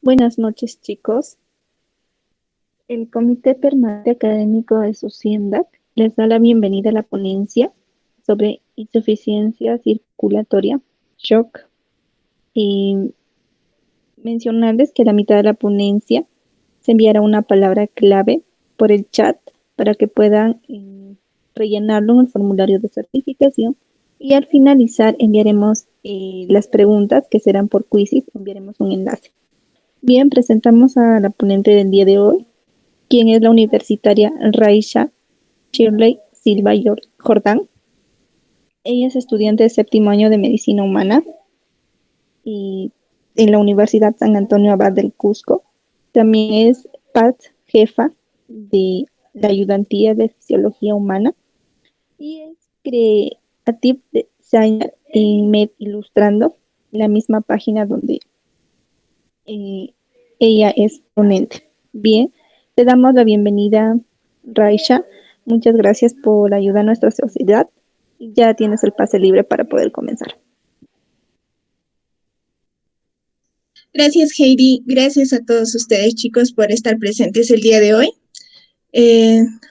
Buenas noches, chicos. El Comité Permanente Académico de SUSIENDAC les da la bienvenida a la ponencia sobre insuficiencia circulatoria, shock, y mencionarles que a la mitad de la ponencia se enviará una palabra clave por el chat para que puedan rellenarlo en el formulario de certificación y al finalizar enviaremos las preguntas que serán por quizzes, enviaremos un enlace. Bien, presentamos a la ponente del día de hoy, quien es la universitaria Raisha Shirley Silva Jordán. Ella es estudiante de séptimo año de Medicina Humana y en la Universidad San Antonio Abad del Cusco. También es jefa de la Ayudantía de Fisiología Humana y es Creative Designer en Med Ilustrando, la misma página donde eh, ella es ponente. Bien, te damos la bienvenida, Raisha. Muchas gracias por ayudar a nuestra sociedad. Ya tienes el pase libre para poder comenzar. Gracias, Heidi. Gracias a todos ustedes, chicos, por estar presentes el día de hoy.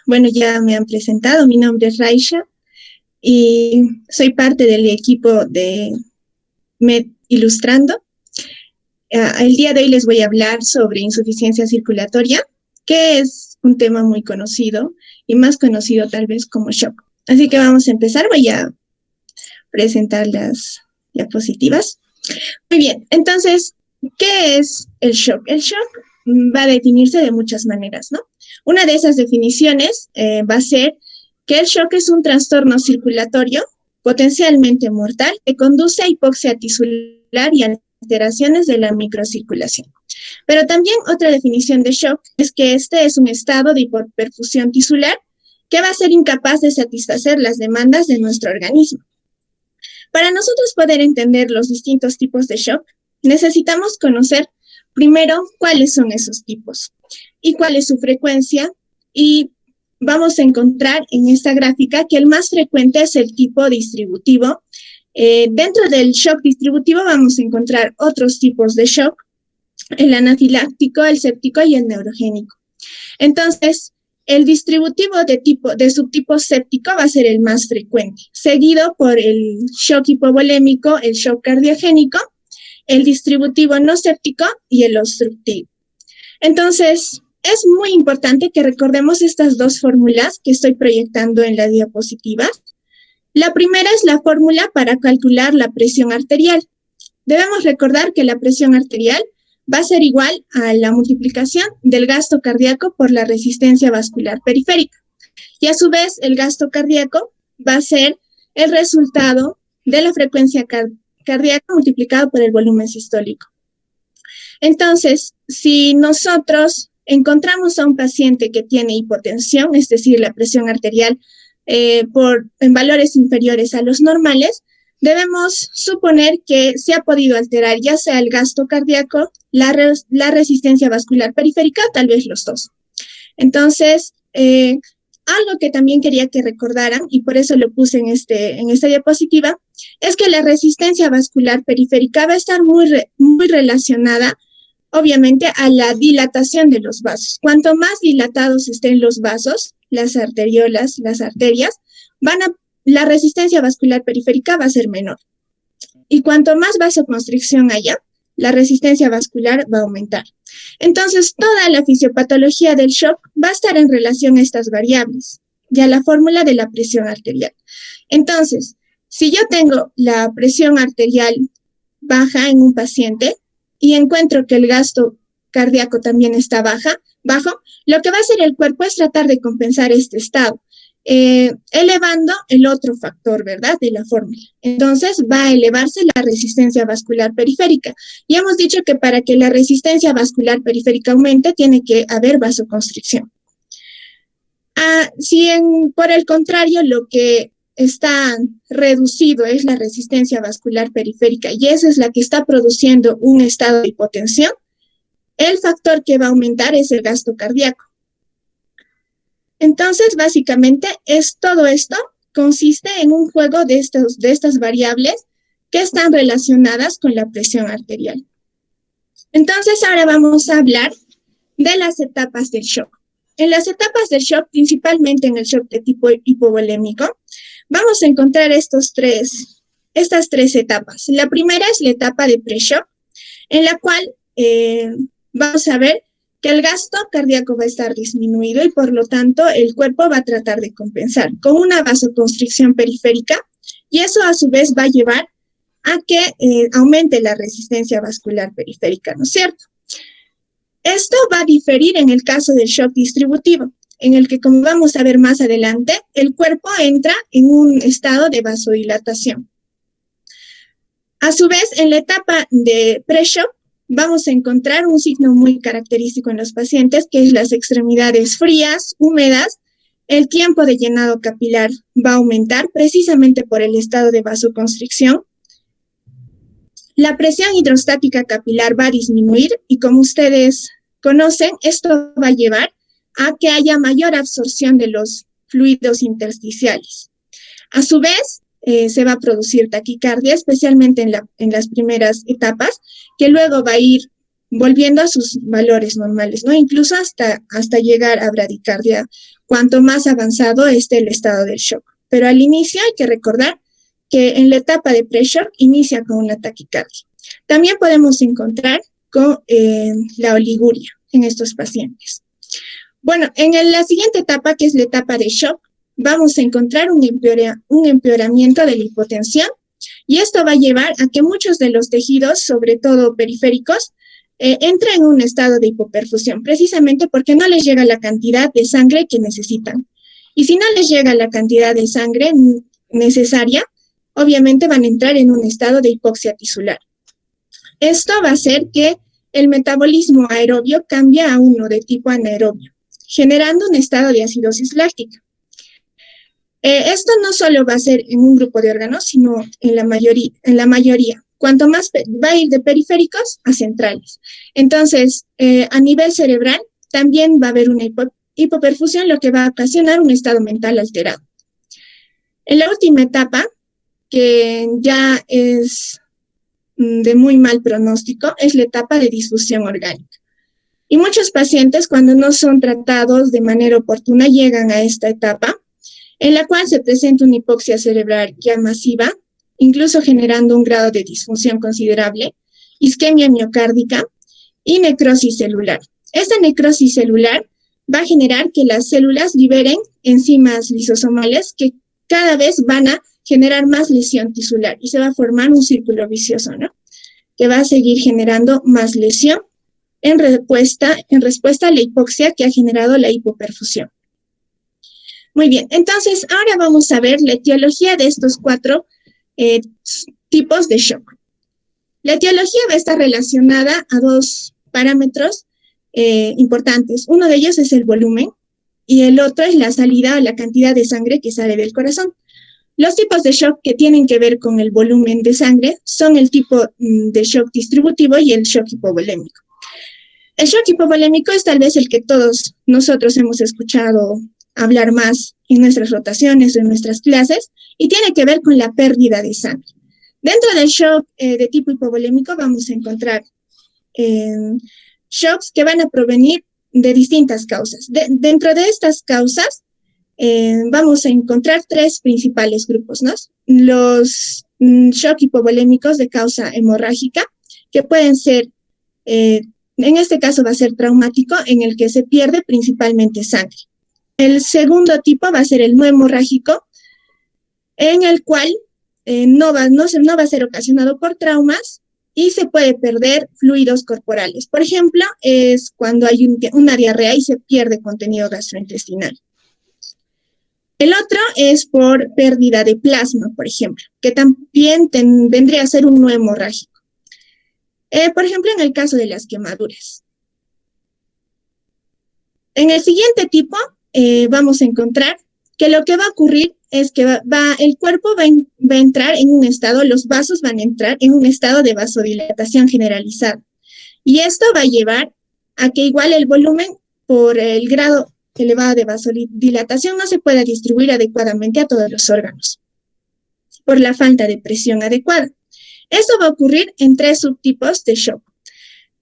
Bueno, ya me han presentado. Mi nombre es Raisha y soy parte del equipo de Med Ilustrando. El día de hoy les voy a hablar sobre insuficiencia circulatoria, que es un tema muy conocido y más conocido tal vez como shock. Así que vamos a empezar. Voy a presentar las diapositivas. Muy bien, entonces, ¿qué es el shock? El shock va a definirse de muchas maneras, ¿no? Una de esas definiciones va a ser que el shock es un trastorno circulatorio potencialmente mortal que conduce a hipoxia tisular y alteraciones de la microcirculación. Pero también otra definición de shock es que este es un estado de hipoperfusión tisular que va a ser incapaz de satisfacer las demandas de nuestro organismo. Para nosotros poder entender los distintos tipos de shock, necesitamos conocer primero cuáles son esos tipos y cuál es su frecuencia, y vamos a encontrar en esta gráfica que el más frecuente es el tipo distributivo. Dentro del shock distributivo vamos a encontrar otros tipos de shock: el anafiláctico, el séptico y el neurogénico. Entonces, el distributivo de subtipo séptico va a ser el más frecuente, seguido por el shock hipovolémico, el shock cardiogénico, el distributivo no séptico y el obstructivo. Entonces, es muy importante que recordemos estas dos fórmulas que estoy proyectando en la diapositiva. La primera es la fórmula para calcular la presión arterial. Debemos recordar que la presión arterial va a ser igual a la multiplicación del gasto cardíaco por la resistencia vascular periférica. Y a su vez, el gasto cardíaco va a ser el resultado de la frecuencia cardíaca multiplicado por el volumen sistólico. Entonces, si nosotros encontramos a un paciente que tiene hipotensión, es decir, la presión arterial en valores inferiores a los normales, debemos suponer que se ha podido alterar ya sea el gasto cardíaco, la resistencia vascular periférica, tal vez los dos. Entonces, algo que también quería que recordaran, y por eso lo puse en esta diapositiva, es que la resistencia vascular periférica va a estar muy relacionada, obviamente, a la dilatación de los vasos. Cuanto más dilatados estén los vasos, las arteriolas, las arterias, la resistencia vascular periférica va a ser menor. Y cuanto más vasoconstricción haya, la resistencia vascular va a aumentar. Entonces, toda la fisiopatología del shock va a estar en relación a estas variables, ya la fórmula de la presión arterial. Entonces, si yo tengo la presión arterial baja en un paciente y encuentro que el gasto cardíaco también está bajo, lo que va a hacer el cuerpo es tratar de compensar este estado, elevando el otro factor, ¿verdad?, de la fórmula. Entonces va a elevarse la resistencia vascular periférica. Y hemos dicho que para que la resistencia vascular periférica aumente, tiene que haber vasoconstricción. Si por el contrario lo que está reducido es la resistencia vascular periférica y esa es la que está produciendo un estado de hipotensión, el factor que va a aumentar es el gasto cardíaco. Entonces, básicamente, todo esto consiste en un juego de estas variables que están relacionadas con la presión arterial. Entonces, ahora vamos a hablar de las etapas del shock. En las etapas del shock, principalmente en el shock de tipo hipovolémico, vamos a encontrar estas tres etapas. La primera es la etapa de pre-shock, en la cual vamos a ver que el gasto cardíaco va a estar disminuido y por lo tanto el cuerpo va a tratar de compensar con una vasoconstricción periférica y eso a su vez va a llevar a que aumente la resistencia vascular periférica, ¿no es cierto? Esto va a diferir en el caso del shock distributivo, en el que, como vamos a ver más adelante, el cuerpo entra en un estado de vasodilatación. A su vez, en la etapa de pre-shock, vamos a encontrar un signo muy característico en los pacientes, que es las extremidades frías, húmedas. El tiempo de llenado capilar va a aumentar precisamente por el estado de vasoconstricción. La presión hidrostática capilar va a disminuir y, como ustedes conocen, esto va a llevar a que haya mayor absorción de los fluidos intersticiales. A su vez, se va a producir taquicardia, especialmente en las primeras etapas, que luego va a ir volviendo a sus valores normales, ¿no? Incluso hasta llegar a bradicardia, cuanto más avanzado esté el estado del shock. Pero al inicio hay que recordar que en la etapa de pre-shock inicia con una taquicardia. También podemos encontrar con la oliguria en estos pacientes. Bueno, en la siguiente etapa, que es la etapa de shock, vamos a encontrar un empeoramiento de la hipotensión y esto va a llevar a que muchos de los tejidos, sobre todo periféricos, entren en un estado de hipoperfusión, precisamente porque no les llega la cantidad de sangre que necesitan. Y si no les llega la cantidad de sangre necesaria, obviamente van a entrar en un estado de hipoxia tisular. Esto va a hacer que el metabolismo aerobio cambie a uno de tipo anaerobio, generando un estado de acidosis láctica. Esto no solo va a ser en un grupo de órganos, sino en la mayoría. Cuanto más va a ir de periféricos a centrales. Entonces, a nivel cerebral, también va a haber una hipoperfusión, lo que va a ocasionar un estado mental alterado. En la última etapa, que ya es de muy mal pronóstico, es la etapa de disfunción orgánica. Y muchos pacientes, cuando no son tratados de manera oportuna, llegan a esta etapa, en la cual se presenta una hipoxia cerebral ya masiva, incluso generando un grado de disfunción considerable, isquemia miocárdica y necrosis celular. Esta necrosis celular va a generar que las células liberen enzimas lisosomales que cada vez van a generar más lesión tisular y se va a formar un círculo vicioso, ¿no? Que va a seguir generando más lesión en respuesta a la hipoxia que ha generado la hipoperfusión. Muy bien, entonces ahora vamos a ver la etiología de estos cuatro tipos de shock. La etiología va a estar relacionada a dos parámetros importantes. Uno de ellos es el volumen y el otro es la salida o la cantidad de sangre que sale del corazón. Los tipos de shock que tienen que ver con el volumen de sangre son el tipo de shock distributivo y el shock hipovolémico. El shock hipovolémico es tal vez el que todos nosotros hemos escuchado hablar más en nuestras rotaciones o en nuestras clases y tiene que ver con la pérdida de sangre. Dentro del shock de tipo hipovolémico vamos a encontrar shocks que van a provenir de distintas causas. Dentro de estas causas vamos a encontrar tres principales grupos, ¿no? Los shock hipovolémicos de causa hemorrágica, que pueden ser, en este caso va a ser traumático, en el que se pierde principalmente sangre. El segundo tipo va a ser el no hemorrágico, en el cual no va a ser ocasionado por traumas y se puede perder fluidos corporales. Por ejemplo, es cuando hay una diarrea y se pierde contenido gastrointestinal. El otro es por pérdida de plasma, por ejemplo, que también vendría a ser un no hemorrágico. Por ejemplo, en el caso de las quemaduras. En el siguiente tipo, vamos a encontrar que lo que va a ocurrir es que el cuerpo va a entrar en un estado, los vasos van a entrar en un estado de vasodilatación generalizada. Y esto va a llevar a que igual el volumen, por el grado elevado de vasodilatación, no se pueda distribuir adecuadamente a todos los órganos, por la falta de presión adecuada. Esto va a ocurrir en tres subtipos de shock.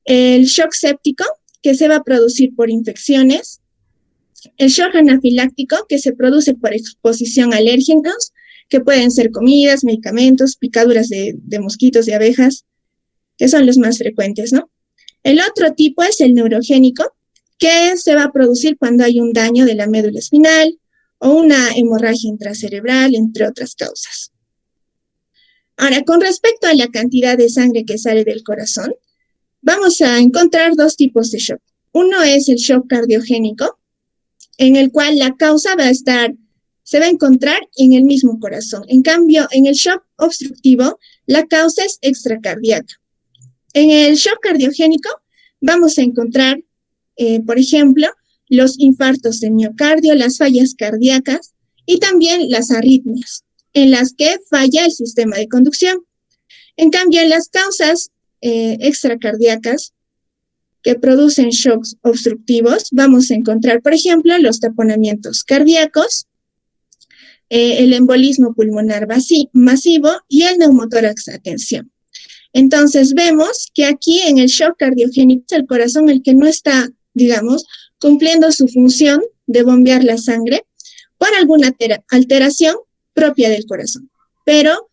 el shock séptico, que se va a producir por infecciones, el shock anafiláctico, que se produce por exposición a alérgenos, que pueden ser comidas, medicamentos, picaduras de mosquitos, de abejas, que son los más frecuentes, ¿no? El otro tipo es el neurogénico, que se va a producir cuando hay un daño de la médula espinal o una hemorragia intracerebral, entre otras causas. Ahora, con respecto a la cantidad de sangre que sale del corazón, vamos a encontrar dos tipos de shock. Uno es el shock cardiogénico, en el cual la causa se va a encontrar en el mismo corazón. En cambio, en el shock obstructivo, la causa es extracardíaca. En el shock cardiogénico vamos a encontrar, por ejemplo, los infartos de miocardio, las fallas cardíacas y también las arritmias, en las que falla el sistema de conducción. En cambio, en las causas extracardíacas que producen shocks obstructivos, vamos a encontrar, por ejemplo, los taponamientos cardíacos, el embolismo pulmonar masivo y el neumotórax a tensión. Entonces, vemos que aquí en el shock cardiogénico es el corazón el que no está, digamos, cumpliendo su función de bombear la sangre por alguna alteración propia del corazón. Pero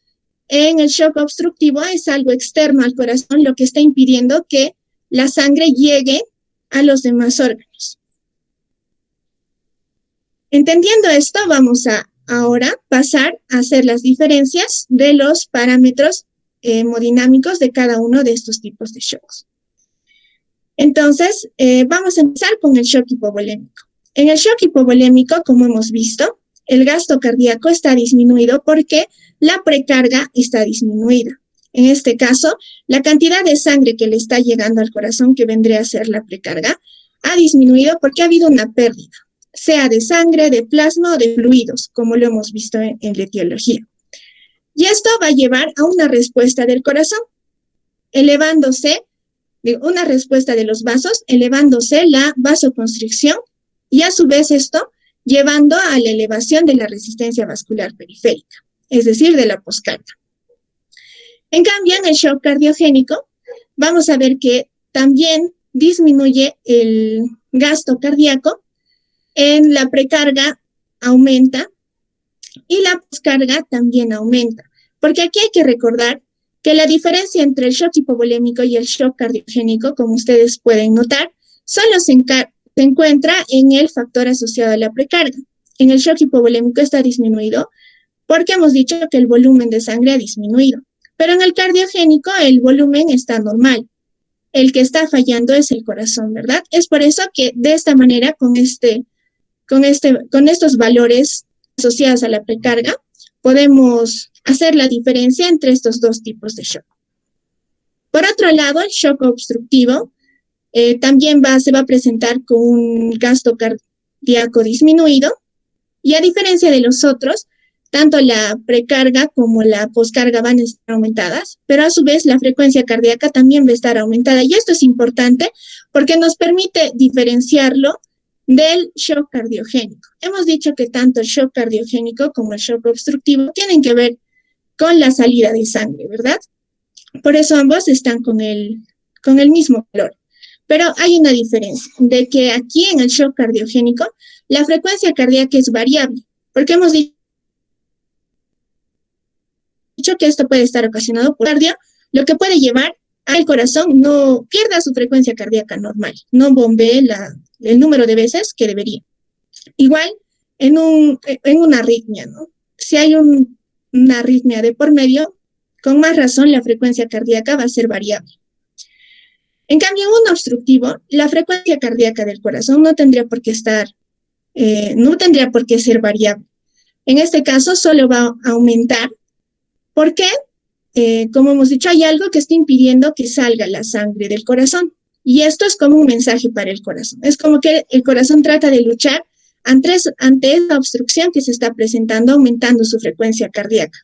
en el shock obstructivo es algo externo al corazón lo que está impidiendo que la sangre llegue a los demás órganos. Entendiendo esto, vamos a ahora pasar a hacer las diferencias de los parámetros hemodinámicos de cada uno de estos tipos de shocks. Entonces, vamos a empezar con el shock hipovolémico. En el shock hipovolémico, como hemos visto, el gasto cardíaco está disminuido porque la precarga está disminuida. En este caso, la cantidad de sangre que le está llegando al corazón, que vendría a ser la precarga, ha disminuido porque ha habido una pérdida, sea de sangre, de plasma o de fluidos, como lo hemos visto en la etiología. Y esto va a llevar a una respuesta del corazón, elevándose, una respuesta de los vasos, elevándose la vasoconstricción y a su vez esto llevando a la elevación de la resistencia vascular periférica, es decir, de la poscarga. En cambio, en el shock cardiogénico, vamos a ver que también disminuye el gasto cardíaco, en la precarga aumenta y la poscarga también aumenta. Porque aquí hay que recordar que la diferencia entre el shock hipovolémico y el shock cardiogénico, como ustedes pueden notar, solo se encuentra en el factor asociado a la precarga. En el shock hipovolémico está disminuido porque hemos dicho que el volumen de sangre ha disminuido. Pero en el cardiogénico el volumen está normal. El que está fallando es el corazón, ¿verdad? Es por eso que de esta manera, con estos valores asociados a la precarga, podemos hacer la diferencia entre estos dos tipos de shock. Por otro lado, el shock obstructivo también se va a presentar con un gasto cardíaco disminuido y a diferencia de los otros, tanto la precarga como la poscarga van a estar aumentadas, pero a su vez la frecuencia cardíaca también va a estar aumentada. Y esto es importante porque nos permite diferenciarlo del shock cardiogénico. Hemos dicho que tanto el shock cardiogénico como el shock obstructivo tienen que ver con la salida de sangre, ¿verdad? Por eso ambos están con el mismo valor. Pero hay una diferencia, de que aquí en el shock cardiogénico la frecuencia cardíaca es variable, porque hemos dicho que esto puede estar ocasionado por cardio, lo que puede llevar al corazón no pierda su frecuencia cardíaca normal, no bombee el número de veces que debería. Igual en una arritmia, ¿no? Si hay una arritmia de por medio, con más razón la frecuencia cardíaca va a ser variable. En cambio, en un obstructivo, la frecuencia cardíaca del corazón no tendría por qué ser variable. En este caso, solo va a aumentar porque, como hemos dicho, hay algo que está impidiendo que salga la sangre del corazón. Y esto es como un mensaje para el corazón. Es como que el corazón trata de luchar ante esta obstrucción que se está presentando, aumentando su frecuencia cardíaca.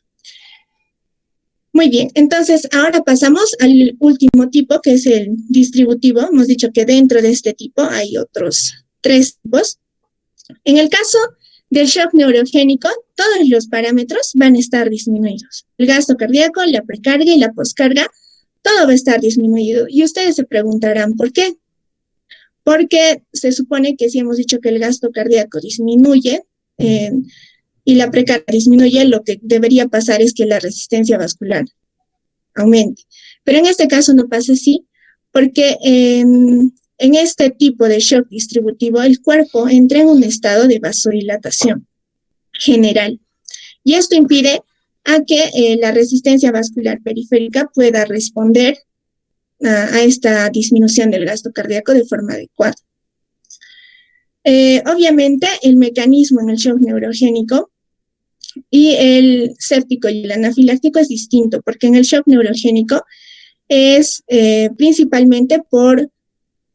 Muy bien, entonces ahora pasamos al último tipo, que es el distributivo. Hemos dicho que dentro de este tipo hay otros 3 tipos. En el caso del shock neurogénico, todos los parámetros van a estar disminuidos. El gasto cardíaco, la precarga y la poscarga, todo va a estar disminuido. Y ustedes se preguntarán, ¿por qué? Porque se supone que si hemos dicho que el gasto cardíaco disminuye y la precardia disminuye, lo que debería pasar es que la resistencia vascular aumente. Pero en este caso no pasa así, porque en este tipo de shock distributivo el cuerpo entra en un estado de vasodilatación general. Y esto impide a que la resistencia vascular periférica pueda responder a esta disminución del gasto cardíaco de forma adecuada. Obviamente, el mecanismo en el shock neurogénico y el séptico y el anafiláctico es distinto, porque en el shock neurogénico es principalmente por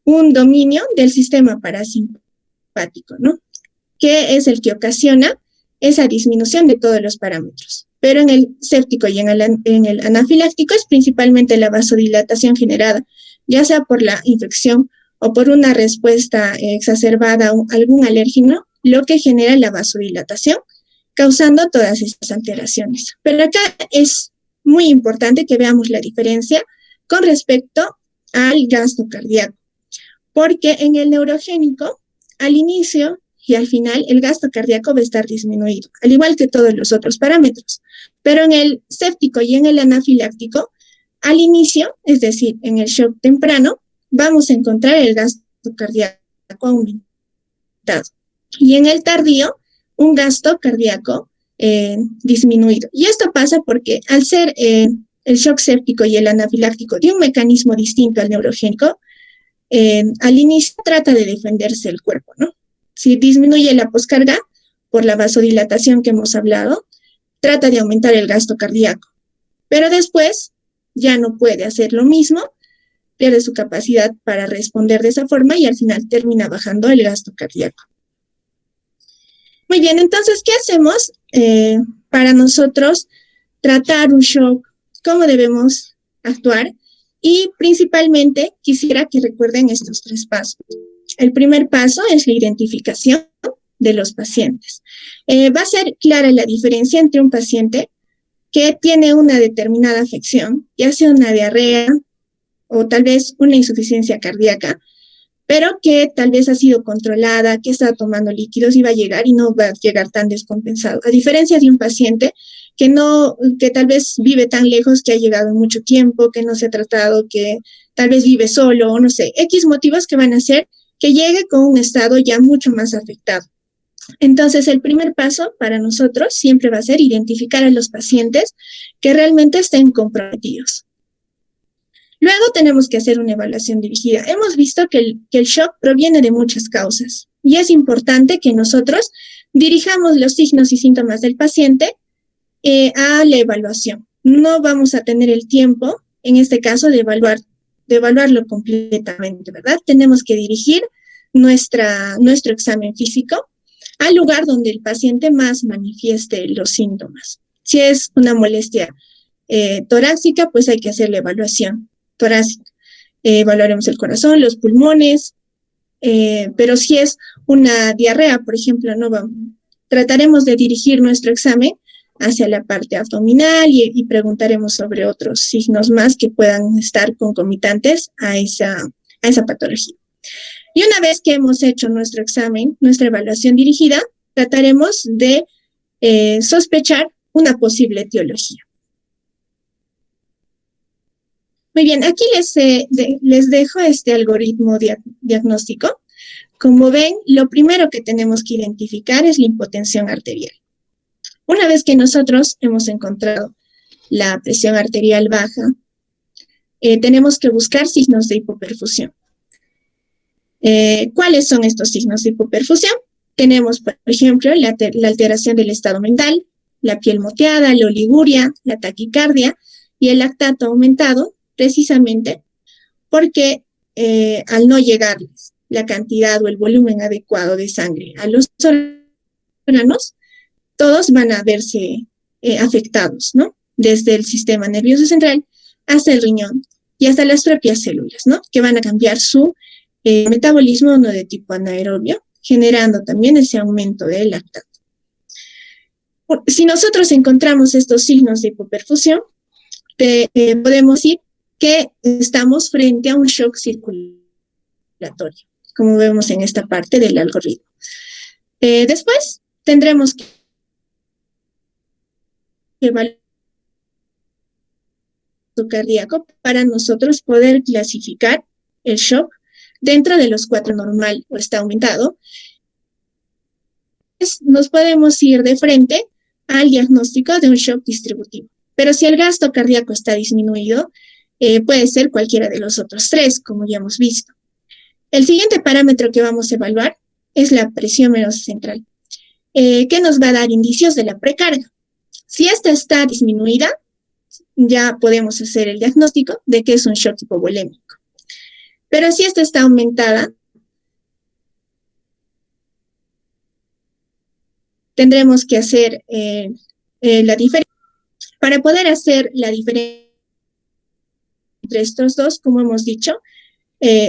un dominio del sistema parasimpático, ¿no? Que es el que ocasiona esa disminución de todos los parámetros. Pero en el séptico y en el anafiláctico es principalmente la vasodilatación generada, ya sea por la infección o por una respuesta exacerbada a algún alérgeno, lo que genera la vasodilatación, causando todas estas alteraciones. Pero acá es muy importante que veamos la diferencia con respecto al gasto cardíaco, porque en el neurogénico, al inicio y al final, el gasto cardíaco va a estar disminuido, al igual que todos los otros parámetros. Pero en el séptico y en el anafiláctico, al inicio, es decir, en el shock temprano, vamos a encontrar el gasto cardíaco aumentado. Y en el tardío, un gasto cardíaco disminuido. Y esto pasa porque al ser el shock séptico y el anafiláctico de un mecanismo distinto al neurogénico, al inicio trata de defenderse el cuerpo, ¿no? Si disminuye la poscarga por la vasodilatación que hemos hablado, trata de aumentar el gasto cardíaco. Pero después ya no puede hacer lo mismo, pierde su capacidad para responder de esa forma y al final termina bajando el gasto cardíaco. Muy bien, entonces, ¿qué hacemos para nosotros tratar un shock? ¿Cómo debemos actuar? Y principalmente quisiera que recuerden estos 3 pasos. El primer paso es la identificación de los pacientes. Va a ser clara la diferencia entre un paciente que tiene una determinada afección, ya sea una diarrea o tal vez una insuficiencia cardíaca, pero que tal vez ha sido controlada, que está tomando líquidos y va a llegar y no va a llegar tan descompensado. A diferencia de un paciente que tal vez vive tan lejos, que ha llegado en mucho tiempo, que no se ha tratado, que tal vez vive solo, o no sé, X motivos que van a hacer que llegue con un estado ya mucho más afectado. Entonces, el primer paso para nosotros siempre va a ser identificar a los pacientes que realmente estén comprometidos. Luego tenemos que hacer una evaluación dirigida. Hemos visto que el shock proviene de muchas causas y es importante que nosotros dirijamos los signos y síntomas del paciente a la evaluación. No vamos a tener el tiempo, en este caso, de evaluarlo completamente, ¿verdad? Tenemos que dirigir nuestro examen físico al lugar donde el paciente más manifieste los síntomas. Si es una molestia torácica, pues hay que hacer la evaluación torácica. Evaluaremos el corazón, los pulmones, pero si es una diarrea, por ejemplo, trataremos de dirigir nuestro examen hacia la parte abdominal y preguntaremos sobre otros signos más que puedan estar concomitantes a esa patología. Y una vez que hemos hecho nuestro examen, nuestra evaluación dirigida, trataremos de sospechar una posible etiología. Muy bien, aquí les dejo este algoritmo diagnóstico. Como ven, lo primero que tenemos que identificar es la hipotensión arterial. Una vez que nosotros hemos encontrado la presión arterial baja, tenemos que buscar signos de hipoperfusión. ¿Cuáles son estos signos de hipoperfusión? Tenemos, por ejemplo, la alteración del estado mental, la piel moteada, la oliguria, la taquicardia y el lactato aumentado, precisamente porque al no llegarles la cantidad o el volumen adecuado de sangre a los órganos, todos van a verse afectados, ¿no? Desde el sistema nervioso central hasta el riñón y hasta las propias células, ¿no? Que van a cambiar su metabolismo no de tipo anaerobio, generando también ese aumento del lactato. Si nosotros encontramos estos signos de hipoperfusión, podemos decir que estamos frente a un shock circulatorio, como vemos en esta parte del algoritmo. Después tendremos que evaluar el cardíaco para nosotros poder clasificar el shock dentro de los 4 normal o está aumentado. Nos podemos ir de frente al diagnóstico de un shock distributivo. Pero si el gasto cardíaco está disminuido, puede ser cualquiera de los otros 3, como ya hemos visto. El siguiente parámetro que vamos a evaluar es la presión venosa central, que nos va a dar indicios de la precarga. Si esta está disminuida, ya podemos hacer el diagnóstico de que es un shock hipovolémico. Pero si esta está aumentada, tendremos que hacer la diferencia. Para poder hacer la diferencia entre estos dos, como hemos dicho,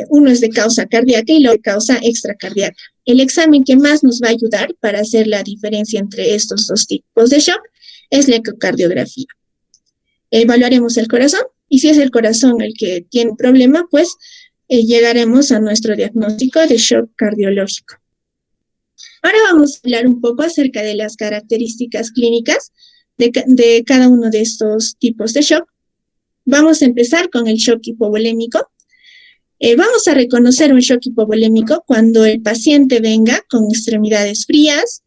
uno es de causa cardíaca y lo de causa extracardíaca. El examen que más nos va a ayudar para hacer la diferencia entre estos dos tipos de shock es la ecocardiografía. Evaluaremos el corazón y si es el corazón el que tiene un problema, pues llegaremos a nuestro diagnóstico de shock cardiológico. Ahora vamos a hablar un poco acerca de las características clínicas de cada uno de estos tipos de shock. Vamos a empezar con el shock hipovolémico. Vamos a reconocer un shock hipovolémico cuando el paciente venga con extremidades frías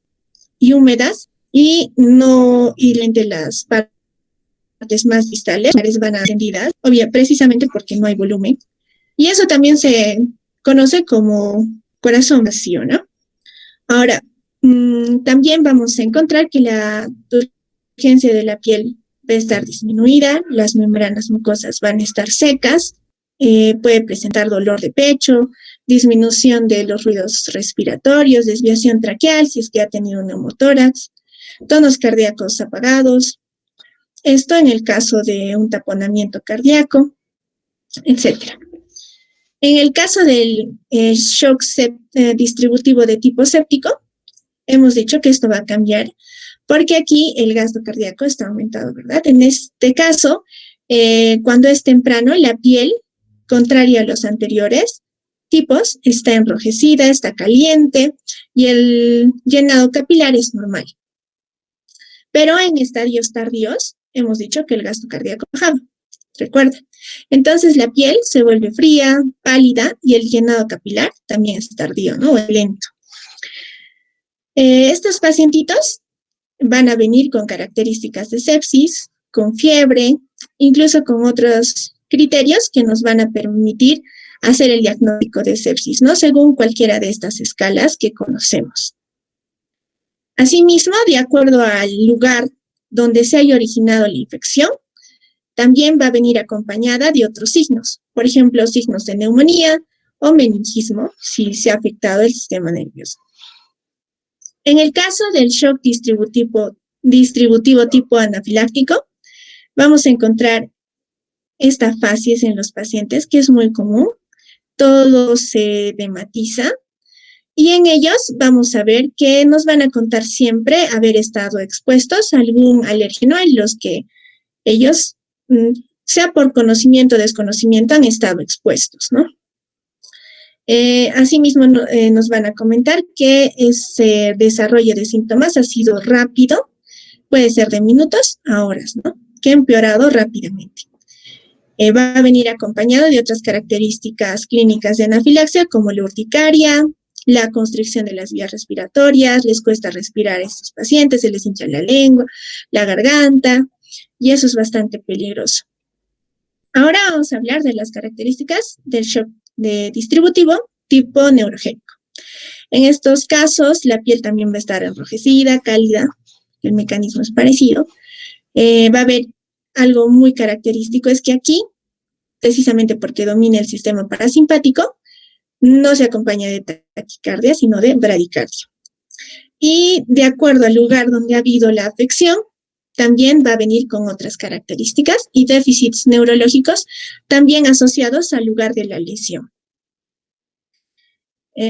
y húmedas y entre las partes más distales van encendidas, precisamente porque no hay volumen. Y eso también se conoce como corazón vacío, ¿no? Ahora, también vamos a encontrar que la turgencia de la piel va a estar disminuida, las membranas mucosas van a estar secas, puede presentar dolor de pecho, disminución de los ruidos respiratorios, desviación traqueal si es que ha tenido un neumotórax, tonos cardíacos apagados, esto en el caso de un taponamiento cardíaco, etc. En el caso del shock distributivo de tipo séptico, hemos dicho que esto va a cambiar porque aquí el gasto cardíaco está aumentado, ¿verdad? En este caso, cuando es temprano, la piel, contraria a los anteriores tipos, está enrojecida, está caliente y el llenado capilar es normal. Pero en estadios tardíos, hemos dicho que el gasto cardíaco bajaba, recuerda. Entonces la piel se vuelve fría, pálida y el llenado capilar también es tardío, ¿no? O lento. Estos pacientitos van a venir con características de sepsis, con fiebre, incluso con otros criterios que nos van a permitir hacer el diagnóstico de sepsis, ¿no? Según cualquiera de estas escalas que conocemos. Asimismo, de acuerdo al lugar donde se haya originado la infección, también va a venir acompañada de otros signos, por ejemplo, signos de neumonía o meningismo, si se ha afectado el sistema nervioso. En el caso del shock distributivo tipo anafiláctico, vamos a encontrar esta facies en los pacientes, que es muy común. Todo se dematiza y en ellos vamos a ver que nos van a contar siempre haber estado expuestos a algún alérgeno en los que ellos, sea por conocimiento o desconocimiento, han estado expuestos, ¿no? Asimismo, nos van a comentar que ese desarrollo de síntomas ha sido rápido, puede ser de minutos a horas, ¿no? Que ha empeorado rápidamente. Va a venir acompañado de otras características clínicas de anafilaxia, como la urticaria, la constricción de las vías respiratorias, les cuesta respirar a estos pacientes, se les hincha la lengua, la garganta, y eso es bastante peligroso. Ahora vamos a hablar de las características del shock distributivo tipo neurogénico. En estos casos, la piel también va a estar enrojecida, cálida, el mecanismo es parecido. Va a haber algo muy característico, es que aquí, precisamente porque domina el sistema parasimpático, no se acompaña de taquicardia, sino de bradicardia. Y de acuerdo al lugar donde ha habido la afección, también va a venir con otras características y déficits neurológicos también asociados al lugar de la lesión.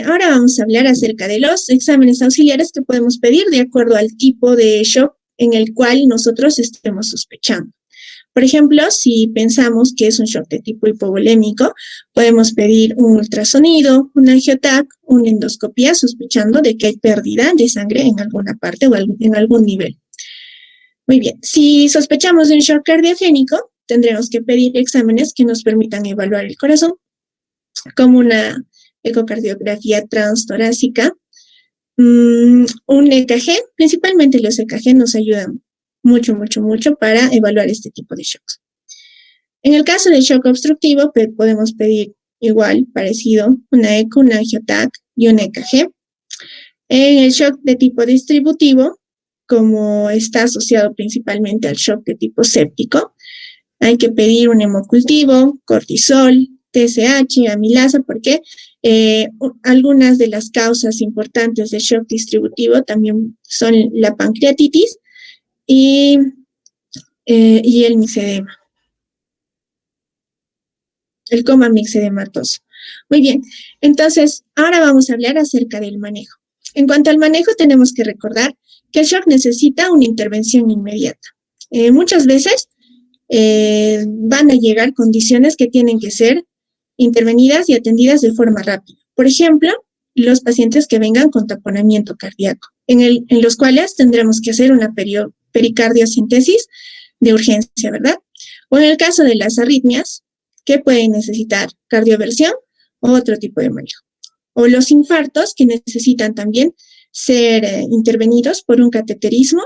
Ahora vamos a hablar acerca de los exámenes auxiliares que podemos pedir de acuerdo al tipo de shock en el cual nosotros estemos sospechando. Por ejemplo, si pensamos que es un shock de tipo hipovolémico, podemos pedir un ultrasonido, un angiotac, una endoscopia, sospechando de que hay pérdida de sangre en alguna parte o en algún nivel. Muy bien, si sospechamos de un shock cardiogénico, tendremos que pedir exámenes que nos permitan evaluar el corazón, como una ecocardiografía transtorácica, un EKG. Principalmente los EKG nos ayudan mucho para evaluar este tipo de shocks. En el caso del shock obstructivo, podemos pedir igual, parecido, una eco, un angiotac y un EKG. En el shock de tipo distributivo, como está asociado principalmente al shock de tipo séptico, hay que pedir un hemocultivo, cortisol, TSH, amilasa, porque algunas de las causas importantes de shock distributivo también son la pancreatitis y el mixedema, el coma mixedematoso. Muy bien, entonces ahora vamos a hablar acerca del manejo. En cuanto al manejo, tenemos que recordar que el shock necesita una intervención inmediata. Muchas veces van a llegar condiciones que tienen que ser intervenidas y atendidas de forma rápida. Por ejemplo, los pacientes que vengan con taponamiento cardíaco, en los cuales tendremos que hacer una pericardiocentesis de urgencia, ¿verdad? O en el caso de las arritmias, que pueden necesitar cardioversión o otro tipo de manejo. O los infartos, que necesitan también ser intervenidos por un cateterismo,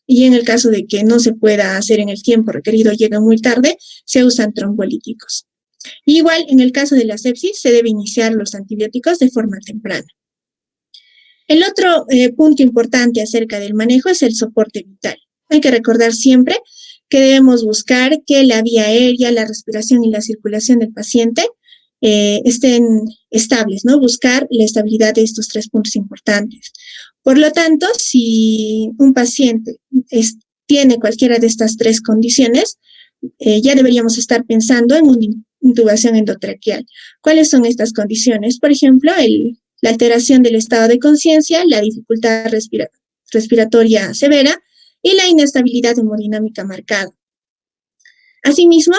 y en el caso de que no se pueda hacer en el tiempo requerido, llega muy tarde, se usan trombolíticos. Igual, en el caso de la sepsis, se debe iniciar los antibióticos de forma temprana. El otro punto importante acerca del manejo es el soporte vital. Hay que recordar siempre que debemos buscar que la vía aérea, la respiración y la circulación del paciente estén estables, ¿no? Buscar la estabilidad de estos 3 puntos importantes. Por lo tanto, si un paciente tiene cualquiera de estas 3 condiciones, ya deberíamos estar pensando en una intubación endotraqueal. ¿Cuáles son estas condiciones? Por ejemplo, la alteración del estado de conciencia, la dificultad respiratoria severa y la inestabilidad hemodinámica marcada. Asimismo,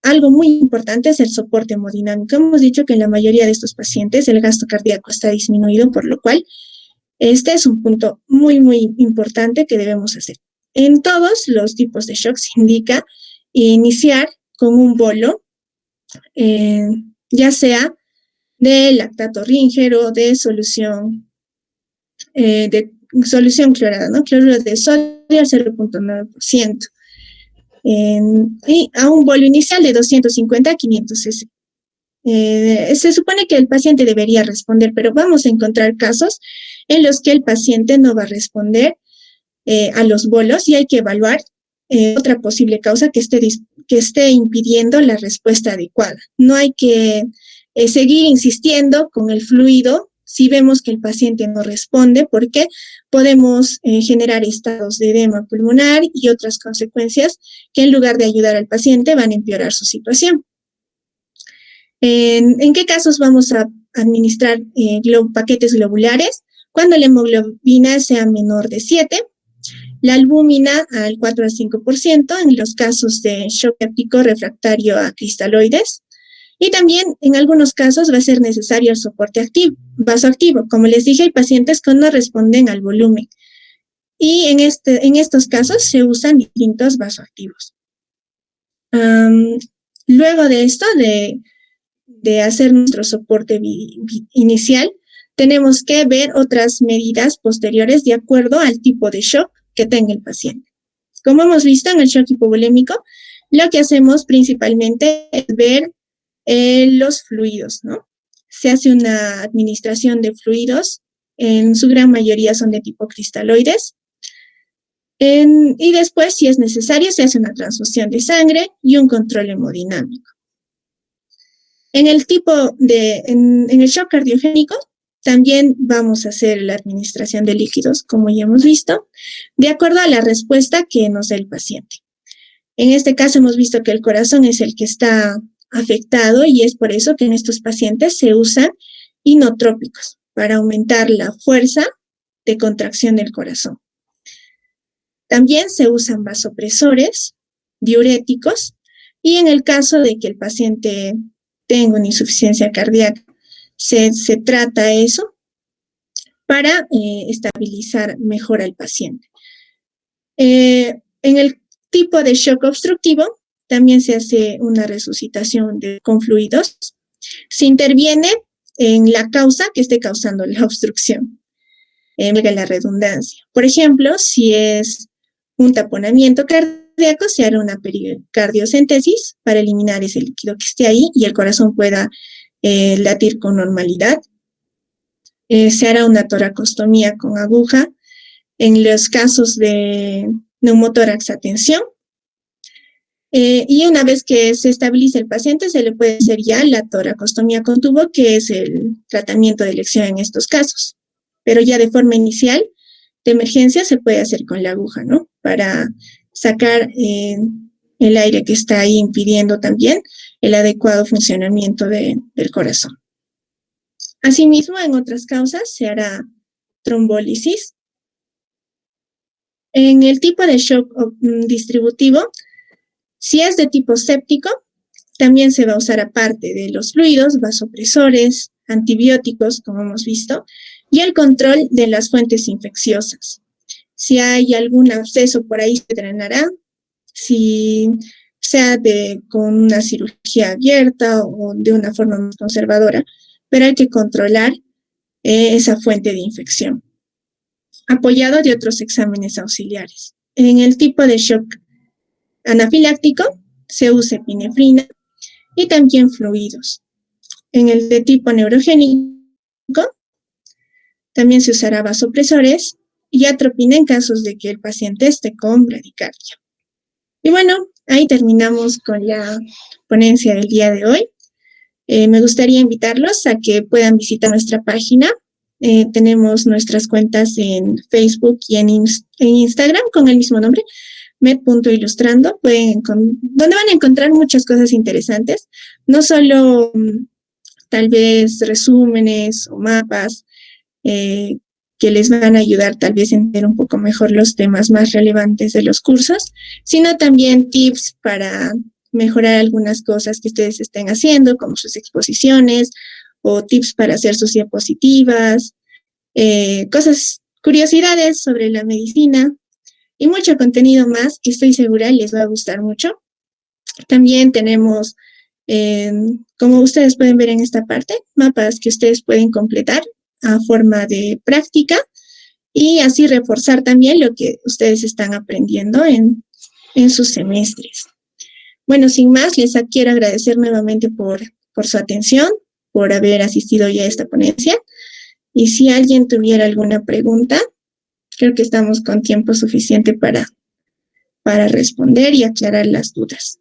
algo muy importante es el soporte hemodinámico. Hemos dicho que en la mayoría de estos pacientes el gasto cardíaco está disminuido, por lo cual este es un punto muy importante que debemos hacer. En todos los tipos de shock se indica iniciar con un bolo, ya sea de lactato Ringer o de solución clorada, ¿no? Cloruro de sodio al 0.9%. Y a un bolo inicial de 250 a 500 cc. Se supone que el paciente debería responder, pero vamos a encontrar casos en los que el paciente no va a responder a los bolos y hay que evaluar otra posible causa que esté impidiendo la respuesta adecuada. No hay que seguir insistiendo con el fluido si vemos que el paciente no responde, porque podemos generar estados de edema pulmonar y otras consecuencias que en lugar de ayudar al paciente van a empeorar su situación. ¿En qué casos vamos a administrar paquetes globulares? Cuando la hemoglobina sea menor de 7, la albúmina al 4 al 5% en los casos de shock séptico refractario a cristaloides. Y también en algunos casos va a ser necesario el soporte vasoactivo. Como les dije, hay pacientes que no responden al volumen. Y en estos casos se usan distintos vasoactivos. Luego de esto, de hacer nuestro soporte inicial, tenemos que ver otras medidas posteriores de acuerdo al tipo de shock que tenga el paciente. Como hemos visto en el shock hipovolémico, lo que hacemos principalmente es ver los fluidos, ¿no? Se hace una administración de fluidos, en su gran mayoría son de tipo cristaloides, y después, si es necesario, se hace una transfusión de sangre y un control hemodinámico. En el shock cardiogénico, también vamos a hacer la administración de líquidos, como ya hemos visto, de acuerdo a la respuesta que nos da el paciente. En este caso hemos visto que el corazón es el que está afectado y es por eso que en estos pacientes se usan inotrópicos para aumentar la fuerza de contracción del corazón. También se usan vasopresores diuréticos, y en el caso de que el paciente tenga una insuficiencia cardíaca, se trata eso para estabilizar mejor al paciente. En el tipo de shock obstructivo, también se hace una resucitación con fluidos. Se interviene en la causa que esté causando la obstrucción, valga la redundancia. Por ejemplo, si es un taponamiento cardíaco, se hará una pericardiocentesis para eliminar ese líquido que esté ahí y el corazón pueda latir con normalidad. Se hará una toracostomía con aguja. En los casos de neumotórax a tensión, y una vez que se estabilice el paciente, se le puede hacer ya la toracostomía con tubo, que es el tratamiento de elección en estos casos. Pero ya de forma inicial, de emergencia, se puede hacer con la aguja, ¿no? Para sacar el aire que está ahí impidiendo también el adecuado funcionamiento del corazón. Asimismo, en otras causas se hará trombólisis. En el tipo de shock distributivo, si es de tipo séptico, también se va a usar aparte de los fluidos, vasopresores, antibióticos, como hemos visto, y el control de las fuentes infecciosas. Si hay algún absceso por ahí, se drenará. Si sea con una cirugía abierta o de una forma más conservadora, pero hay que controlar esa fuente de infección, apoyado de otros exámenes auxiliares. En el tipo de shock anafiláctico se usa epinefrina y también fluidos. En el de tipo neurogénico también se usará vasopresores y atropina en casos de que el paciente esté con bradicardia. Y bueno, ahí terminamos con la ponencia del día de hoy. Me gustaría invitarlos a que puedan visitar nuestra página. Tenemos nuestras cuentas en Facebook y en Instagram con el mismo nombre, med.ilustrando, donde van a encontrar muchas cosas interesantes, no solo tal vez resúmenes o mapas que les van a ayudar tal vez a entender un poco mejor los temas más relevantes de los cursos, sino también tips para mejorar algunas cosas que ustedes estén haciendo, como sus exposiciones, o tips para hacer sus diapositivas, curiosidades sobre la medicina, y mucho contenido más que estoy segura les va a gustar mucho. También tenemos, como ustedes pueden ver en esta parte, mapas que ustedes pueden completar a forma de práctica y así reforzar también lo que ustedes están aprendiendo en sus semestres. Bueno, sin más, les quiero agradecer nuevamente por su atención, por haber asistido ya a esta ponencia. Y si alguien tuviera alguna pregunta, creo que estamos con tiempo suficiente para responder y aclarar las dudas.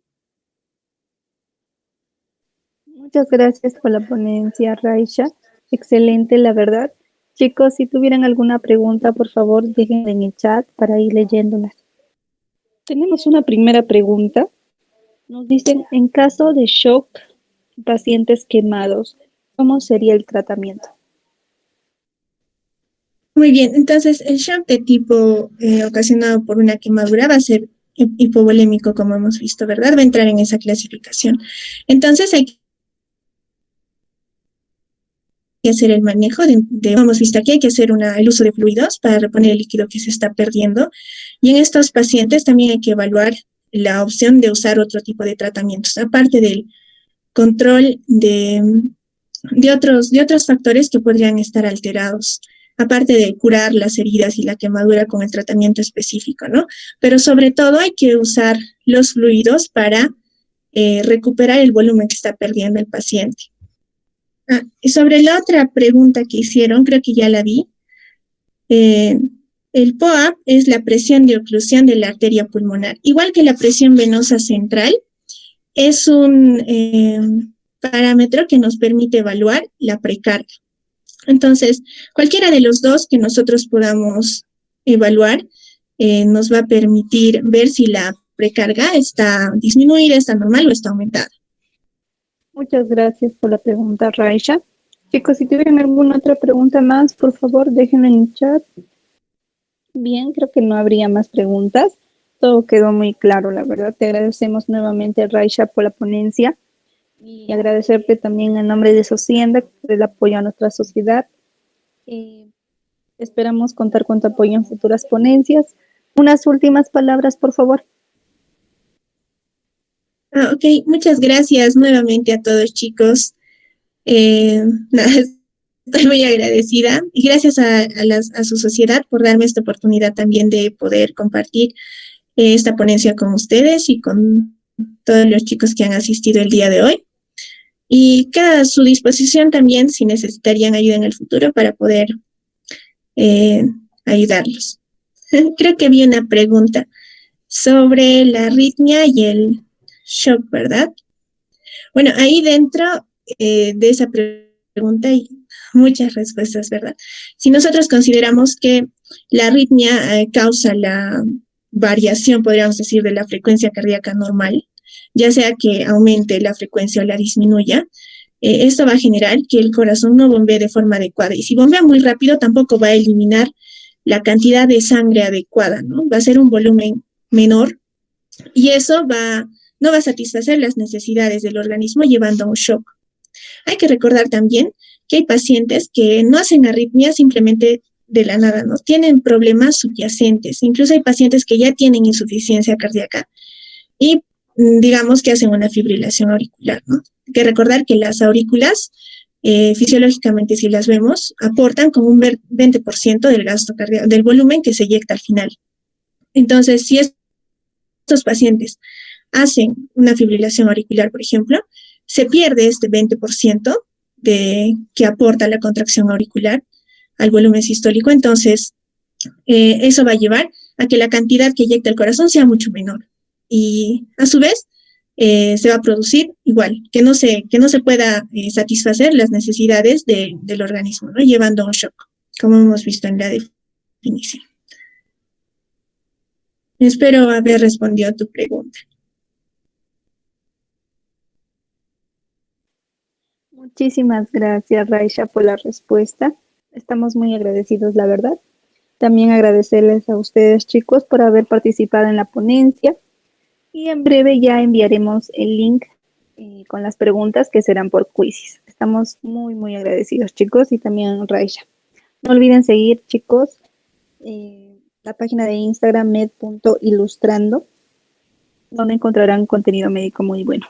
Muchas gracias por la ponencia, Raisha. Excelente, la verdad. Chicos, si tuvieran alguna pregunta, por favor, déjenla en el chat para ir leyéndolas. Tenemos una primera pregunta. Nos dicen, en caso de shock, pacientes quemados, ¿cómo sería el tratamiento? Muy bien, entonces el shock de tipo ocasionado por una quemadura va a ser hipovolémico, como hemos visto, ¿verdad? Va a entrar en esa clasificación. Entonces hay que hacer el manejo hemos visto aquí, hay que hacer el uso de fluidos para reponer el líquido que se está perdiendo. Y en estos pacientes también hay que evaluar la opción de usar otro tipo de tratamientos, aparte del control de otros factores que podrían estar alterados, aparte de curar las heridas y la quemadura con el tratamiento específico, ¿no? Pero sobre todo hay que usar los fluidos para recuperar el volumen que está perdiendo el paciente. Y sobre la otra pregunta que hicieron, creo que ya la vi. El POAP es la presión de oclusión de la arteria pulmonar. Igual que la presión venosa central, es un parámetro que nos permite evaluar la precarga. Entonces, cualquiera de los dos que nosotros podamos evaluar nos va a permitir ver si la precarga está disminuida, está normal o está aumentada. Muchas gracias por la pregunta, Raisha. Chicos, si tuvieran alguna otra pregunta más, por favor, déjenla en el chat. Bien, creo que no habría más preguntas. Todo quedó muy claro, la verdad. Te agradecemos nuevamente, Raisha, por la ponencia y agradecerte también en nombre de Socienda por el apoyo a nuestra sociedad. Eh, Esperamos contar con tu apoyo en futuras ponencias. Unas últimas palabras, por favor. Ok, muchas gracias nuevamente a todos, chicos. Nada, estoy muy agradecida y gracias a su sociedad por darme esta oportunidad también de poder compartir esta ponencia con ustedes y con todos los chicos que han asistido el día de hoy. Y queda a su disposición también si necesitarían ayuda en el futuro para poder eh, ayudarlos. Creo que vi una pregunta sobre la arritmia y el shock, ¿verdad? Bueno, ahí dentro de esa pregunta hay muchas respuestas, ¿verdad? Si nosotros consideramos que la arritmia causa la variación, podríamos decir, de la frecuencia cardíaca normal, ya sea que aumente la frecuencia o la disminuya, esto va a generar que el corazón no bombee de forma adecuada. Y si bombea muy rápido, tampoco va a eliminar la cantidad de sangre adecuada, ¿no? Va a ser un volumen menor y eso no va a satisfacer las necesidades del organismo llevando a un shock. Hay que recordar también que hay pacientes que no hacen arritmia simplemente de la nada, ¿no? Tienen problemas subyacentes. Incluso hay pacientes que ya tienen insuficiencia cardíaca y digamos que hacen una fibrilación auricular, ¿no? Hay que recordar que las aurículas, fisiológicamente, si las vemos, aportan como un 20% del gasto cardíaco, del volumen que se eyecta al final. Entonces, si estos pacientes hacen una fibrilación auricular, por ejemplo, se pierde este 20% que aporta la contracción auricular al volumen sistólico. Entonces, eso va a llevar a que la cantidad que eyecta el corazón sea mucho menor. Y a su vez, se va a producir igual, que no se pueda satisfacer las necesidades del organismo, ¿no? Llevando a un shock, como hemos visto en la definición. Espero haber respondido a tu pregunta. Muchísimas gracias, Raisha, por la respuesta. Estamos muy agradecidos, la verdad. También agradecerles a ustedes, chicos, por haber participado en la ponencia. Y en breve ya enviaremos el link con las preguntas que serán por quizzes. Estamos muy, muy agradecidos, chicos, y también Raisha. No olviden seguir, chicos, la página de Instagram med.ilustrando, donde encontrarán contenido médico muy bueno.